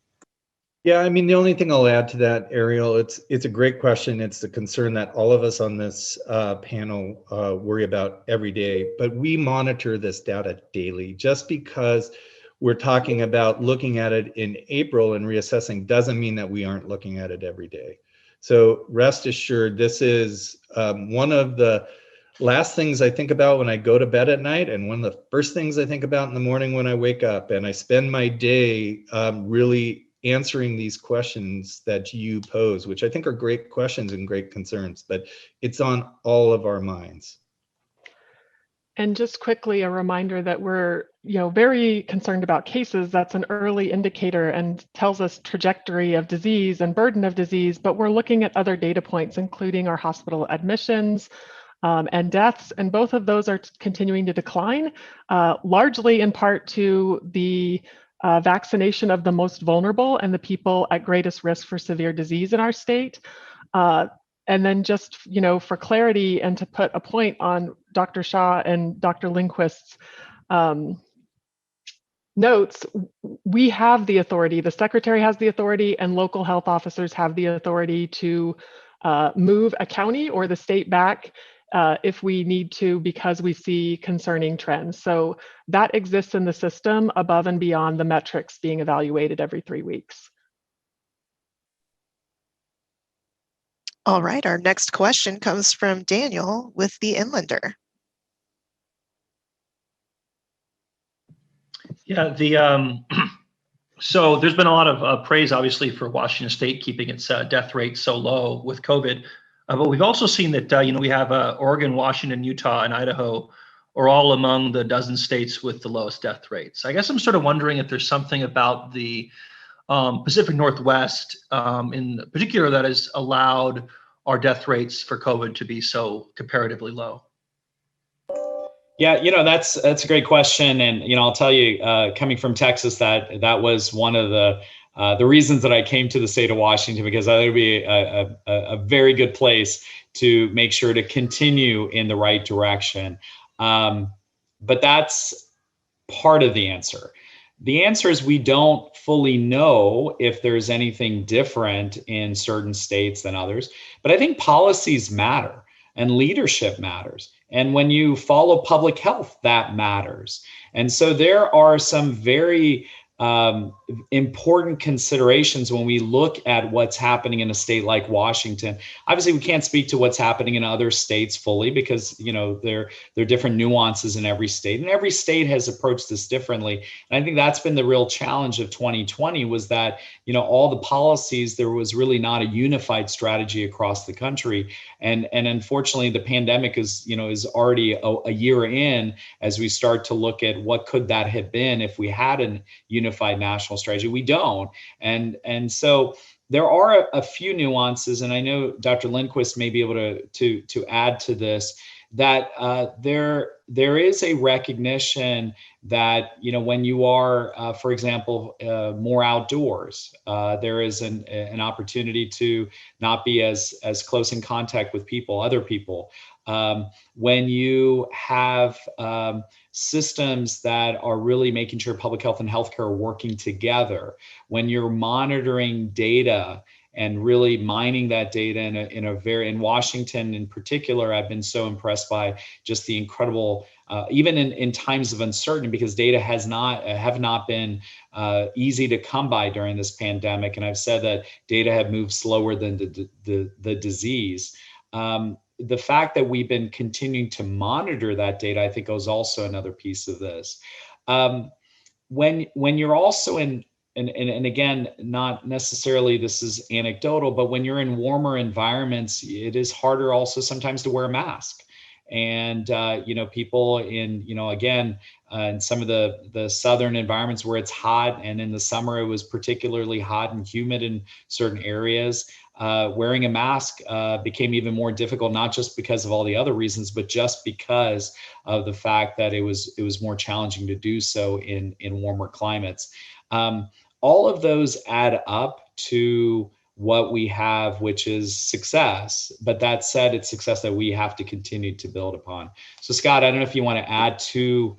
Yeah, I mean, the only thing I'll add to that, Arielle, it's a great question. It's the concern that all of us on this panel worry about every day, but we monitor this data daily. Just because we're talking about looking at it in April and reassessing doesn't mean that we aren't looking at it every day. So rest assured, this is one of the last things I think about when I go to bed at night, and one of the first things I think about in the morning when I wake up. And I spend my day really answering these questions that you pose, which I think are great questions and great concerns, but it's on all of our minds. And just quickly, a reminder that we're very concerned about cases. That's an early indicator and tells us trajectory of disease and burden of disease, but we're looking at other data points, including our hospital admissions, and deaths, and both of those are continuing to decline, largely in part to the vaccination of the most vulnerable and the people at greatest risk for severe disease in our state. And then just, for clarity and to put a point on Dr. Shah and Dr. Lindquist's notes, we have the authority, the secretary has the authority, and local health officers have the authority to move a county or the state back if we need to, because we see concerning trends. So that exists in the system above and beyond the metrics being evaluated every 3 weeks. All right, our next question comes from Daniel with the Inlander. Yeah, so there's been a lot of praise, obviously, for Washington State keeping its death rate so low with COVID. But we've also seen that, we have Oregon, Washington, Utah, and Idaho are all among the dozen states with the lowest death rates. I guess I'm sort of wondering if there's something about the Pacific Northwest in particular that has allowed our death rates for COVID to be so comparatively low. Yeah, that's a great question, and I'll tell you, coming from Texas, that was one of the reasons that I came to the state of Washington, because I thought it would be a very good place to make sure to continue in the right direction. But that's part of the answer. The answer is we don't fully know if there's anything different in certain states than others, but I think policies matter and leadership matters. And when you follow public health, that matters. And so there are some very important considerations when we look at what's happening in a state like Washington. Obviously, we can't speak to what's happening in other states fully because there are different nuances in every state, and every state has approached this differently. And I think that's been the real challenge of 2020 was that all the policies, there was really not a unified strategy across the country. And unfortunately, the pandemic is already a year in as we start to look at what could that have been if we had a unified national strategy. We don't. And so there are a few nuances, and I know Dr. Lindquist may be able to add to this, that there is a recognition that when you are, for example, more outdoors, there is an opportunity to not be as close in contact with other people. When you have systems that are really making sure public health and healthcare are working together, when you're monitoring data and really mining that data in Washington in particular, I've been so impressed by just the incredible, even in times of uncertainty, because data have not been easy to come by during this pandemic. And I've said that data have moved slower than the disease. The fact that we've been continuing to monitor that data, I think, is also another piece of this. When you're also in, and again, not necessarily this is anecdotal, but when you're in warmer environments, it is harder also sometimes to wear a mask. And people in in some of the southern environments where it's hot, and in the summer it was particularly hot and humid in certain areas. Wearing a mask became even more difficult, not just because of all the other reasons, but just because of the fact that it was more challenging to do so in warmer climates. All of those add up to what we have, which is success. But that said, it's success that we have to continue to build upon. So Scott, I don't know if you want to add to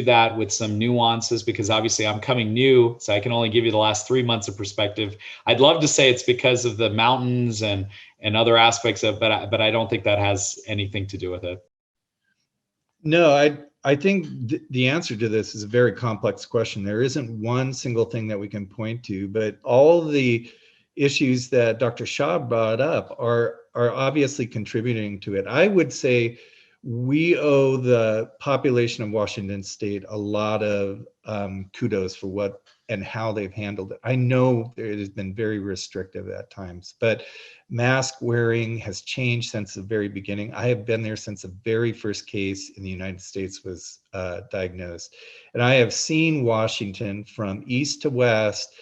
that with some nuances, because obviously I'm coming new, so I can only give you the last 3 months of perspective. I'd love to say it's because of the mountains and other aspects of, but I don't think that has anything to do with it. No, I think the answer to this is a very complex question. There isn't one single thing that we can point to, but all the issues that Dr. Shah brought up are obviously contributing to it. I would say we owe the population of Washington State a lot of kudos for what and how they've handled it. I know it has been very restrictive at times, but mask wearing has changed since the very beginning. I have been there since the very first case in the United States was diagnosed. And I have seen Washington from east to west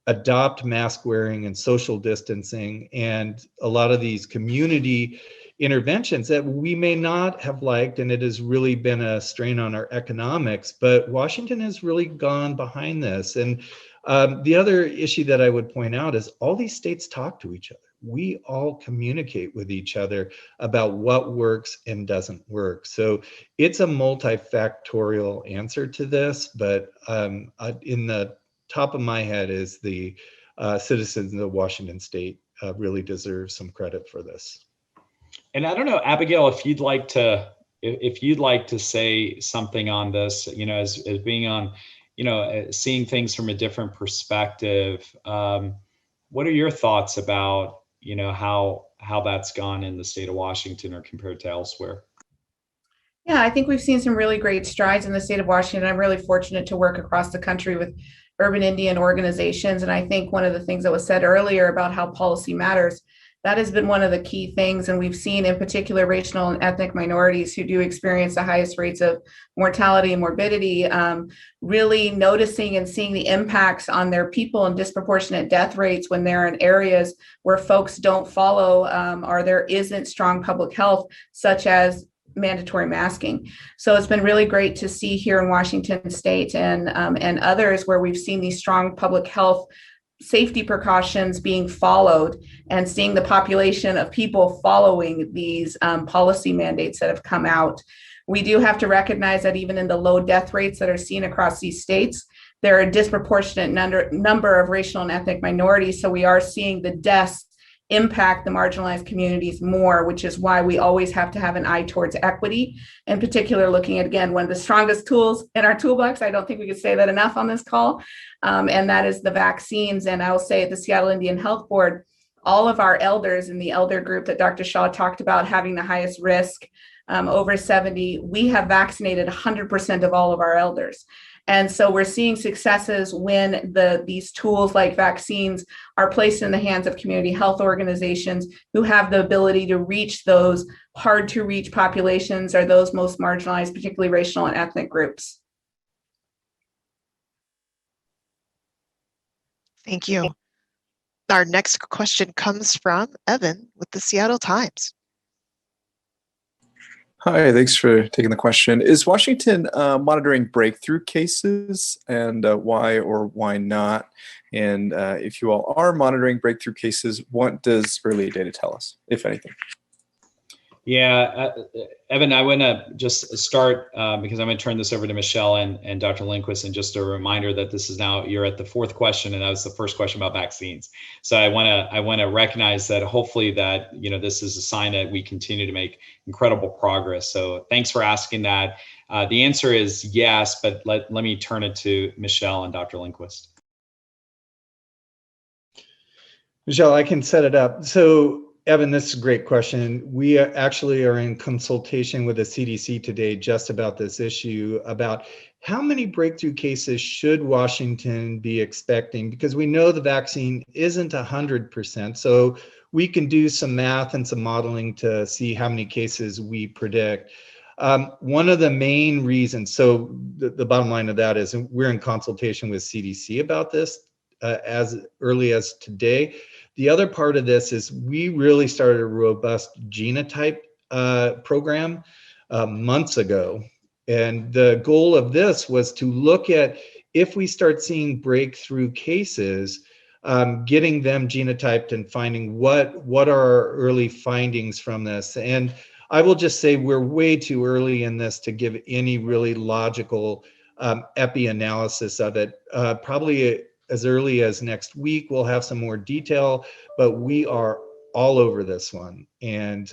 adopt mask wearing and social distancing and a lot of these community interventions that we may not have liked, and it has really been a strain on our economics, but Washington has really gone behind this. And the other issue that I would point out is all these states talk to each other. We all communicate with each other about what works and doesn't work. So it's a multifactorial answer to this, but in the top of my head is the citizens of Washington State really deserve some credit for this. And I don't know, Abigail, if you'd like to say something on this, as being on, seeing things from a different perspective. What are your thoughts about, how that's gone in the state of Washington or compared to elsewhere? Yeah, I think we've seen some really great strides in the state of Washington. I'm really fortunate to work across the country with urban Indian organizations. And I think one of the things that was said earlier about how policy matters, that has been one of the key things. And we've seen in particular racial and ethnic minorities who do experience the highest rates of mortality and morbidity, really noticing and seeing the impacts on their people and disproportionate death rates when they're in areas where folks don't follow or there isn't strong public health, such as mandatory masking. So it's been really great to see here in Washington State and others where we've seen these strong public health safety precautions being followed, and seeing the population of people following these policy mandates that have come out. We do have to recognize that even in the low death rates that are seen across these states, there are a disproportionate number of racial and ethnic minorities. So we are seeing the deaths impact the marginalized communities more, which is why we always have to have an eye towards equity. In particular, looking at, again, one of the strongest tools in our toolbox, I don't think we could say that enough on this call, and that is the vaccines. And I'll say at the Seattle Indian Health Board, all of our elders in the elder group that Dr. Shaw talked about having the highest risk, over 70, we have vaccinated 100% of all of our elders. And so we're seeing successes when these tools like vaccines are placed in the hands of community health organizations who have the ability to reach those hard to reach populations or those most marginalized, particularly racial and ethnic groups. Thank you. Our next question comes from Evan with the Seattle Times. Hi, thanks for taking the question. Is Washington monitoring breakthrough cases, and why or why not? And if you all are monitoring breakthrough cases, what does early data tell us, if anything? Yeah, Evan, I want to just start because I'm going to turn this over to Michelle and Dr. Lindquist, and just a reminder that this is now, you're at the fourth question, and that was the first question about vaccines. So I want to recognize that hopefully that, you know, this is a sign that we continue to make incredible progress. So thanks for asking that. The answer is yes, but let me turn it to Michelle and Dr. Lindquist. Michelle, I can set it up. So Evan, this is a great question. We actually are in consultation with the CDC today just about this issue, about how many breakthrough cases should Washington be expecting, because we know the vaccine isn't 100%. So we can do some math and some modeling to see how many cases we predict. One of the main reasons, so the bottom line of that is we're in consultation with CDC about this as early as today. The other part of this is we really started a robust genotype program months ago. And the goal of this was to look at, if we start seeing breakthrough cases, getting them genotyped and finding what are our early findings from this. And I will just say we're way too early in this to give any really logical epi-analysis of it. Probably as early as next week, we'll have some more detail, but we are all over this one. And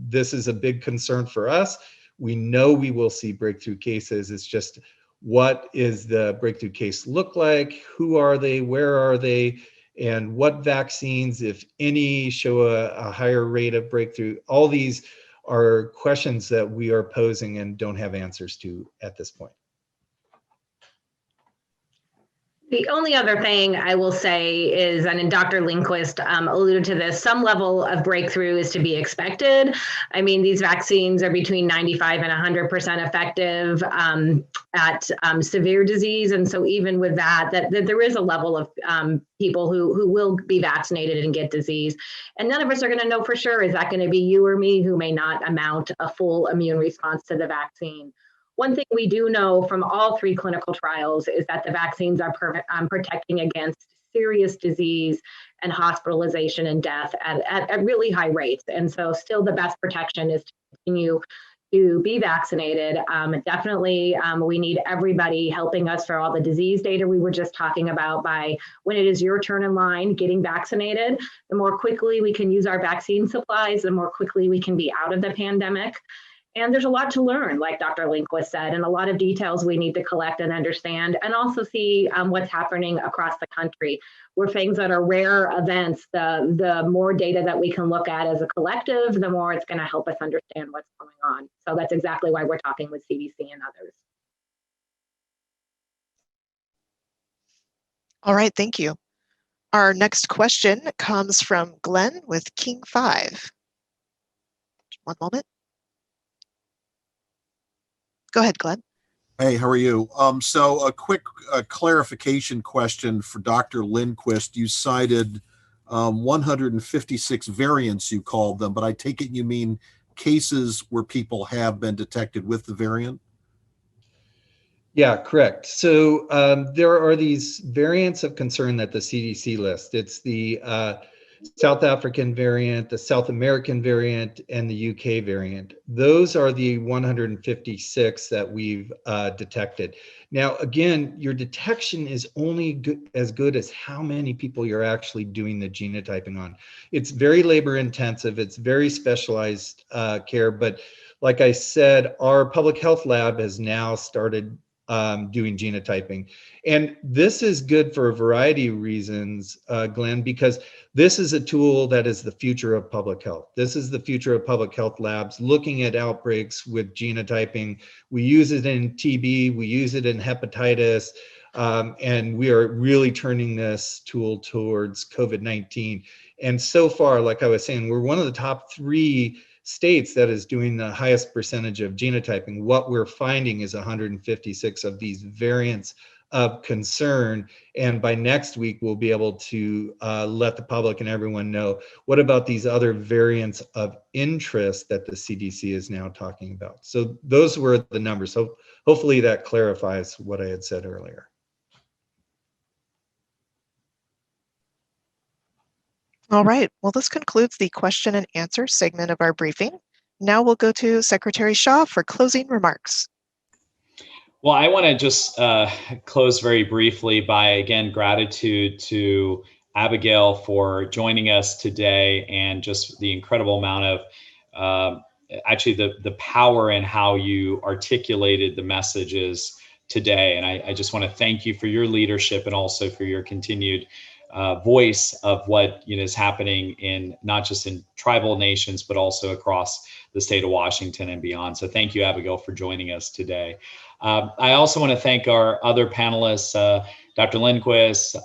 this is a big concern for us. We know we will see breakthrough cases. It's just, what is the breakthrough case look like? Who are they? Where are they? And what vaccines, if any, show a higher rate of breakthrough? All these are questions that we are posing and don't have answers to at this point. The only other thing I will say is, and Dr. Lindquist alluded to this, some level of breakthrough is to be expected. I mean, these vaccines are between 95 and 100% effective at severe disease. And so even with that there is a level of people who will be vaccinated and get disease. And none of us are going to know for sure, is that going to be you or me who may not amount a full immune response to the vaccine. One thing we do know from all 3 clinical trials is that the vaccines are protecting against serious disease and hospitalization and death at really high rates. And so still the best protection is to continue to be vaccinated. Definitely, we need everybody helping us for all the disease data we were just talking about. By when it is your turn in line getting vaccinated, the more quickly we can use our vaccine supplies, the more quickly we can be out of the pandemic. And there's a lot to learn, like Dr. Lindquist said, and a lot of details we need to collect and understand, and also see what's happening across the country. Where things that are rare events, the more data that we can look at as a collective, the more it's going to help us understand what's going on. So that's exactly why we're talking with CDC and others. All right, thank you. Our next question comes from Glenn with King 5. One moment. Go ahead, Glenn. Hey, how are you? So a quick clarification question for Dr. Lindquist. You cited 156 variants, you called them, but I take it you mean cases where people have been detected with the variant? Yeah, correct. So there are these variants of concern that the CDC lists. It's the South African variant, the South American variant, and the UK variant. Those are the 156 that we've detected. Now, again, your detection is only as good as how many people you're actually doing the genotyping on. It's very labor intensive. It's very specialized care. But like I said, our public health lab has now started doing genotyping. And this is good for a variety of reasons, Glenn, because this is a tool that is the future of public health. This is the future of public health labs looking at outbreaks with genotyping. We use it in TB, we use it in hepatitis, and we are really turning this tool towards COVID-19. And so far, like I was saying, we're one of the top 3 states that is doing the highest percentage of genotyping. What we're finding is 156 of these variants of concern. And by next week, we'll be able to let the public and everyone know, what about these other variants of interest that the CDC is now talking about? So those were the numbers. So hopefully that clarifies what I had said earlier. All right, well, this concludes the question and answer segment of our briefing. Now we'll go to Secretary Shah for closing remarks. Well, I want to just close very briefly by, again, gratitude to Abigail for joining us today, and just the incredible amount of actually the power in how you articulated the messages today. And I just want to thank you for your leadership, and also for your continued voice of what is happening in not just in tribal nations, but also across the state of Washington and beyond. So thank you, Abigail, for joining us today. I also want to thank our other panelists, Dr. Lindquist,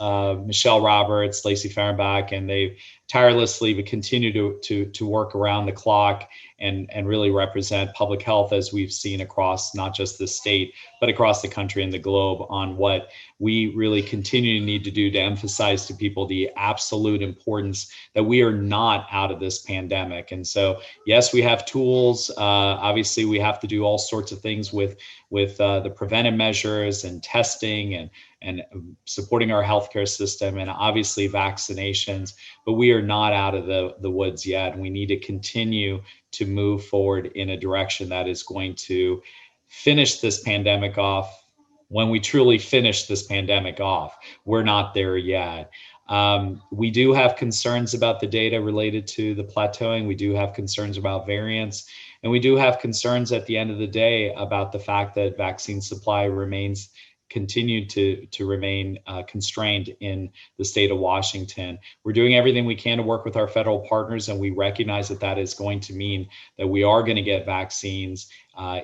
Michelle Roberts, Lacey Fehrenbach, and they've tirelessly continue to work around the clock and really represent public health, as we've seen across not just the state, but across the country and the globe, on what we really continue to need to do to emphasize to people the absolute importance that we are not out of this pandemic. And so, yes, we have tools. Obviously, we have to do all sorts of things with the preventive measures and testing and supporting our healthcare system, and obviously vaccinations, but we are not out of the woods yet. And we need to continue to move forward in a direction that is going to finish this pandemic off when we truly finish this pandemic off. We're not there yet. We do have concerns about the data related to the plateauing. We do have concerns about variants, and we do have concerns at the end of the day about the fact that vaccine supply continued to remain constrained in the state of Washington. We're doing everything we can to work with our federal partners, and we recognize that that is going to mean that we are going to get vaccines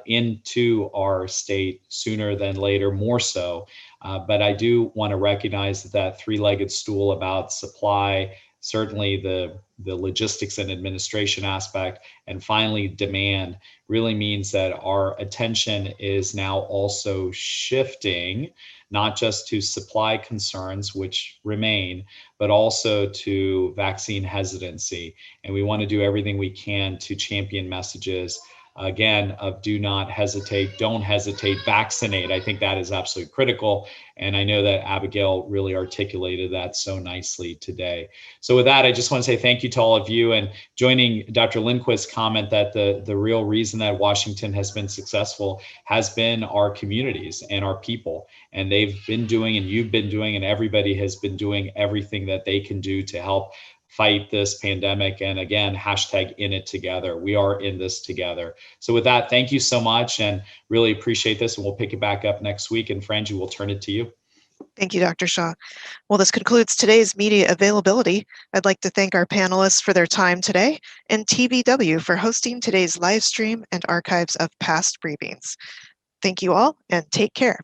into our state sooner than later, more so. But I do want to recognize that three-legged stool about supply, certainly the logistics and administration aspect, and finally demand, really means that our attention is now also shifting, not just to supply concerns, which remain, but also to vaccine hesitancy. And we want to do everything we can to champion messages, again, of do not hesitate, don't hesitate, vaccinate. I think that is absolutely critical. And I know that Abigail really articulated that so nicely today. So with that, I just want to say thank you to all of you, and joining Dr. Lindquist's comment that the real reason that Washington has been successful has been our communities and our people. And they've been doing, and you've been doing, and everybody has been doing everything that they can do to help fight this pandemic. And again, hashtag in it together. We are in this together. So with that, thank you so much, and really appreciate this. And we'll pick it back up next week. And Frangie, we'll turn it to you. Thank you, Dr. Shah. Well, this concludes today's media availability. I'd like to thank our panelists for their time today, and TBW for hosting today's live stream and archives of past briefings. Thank you all, and take care.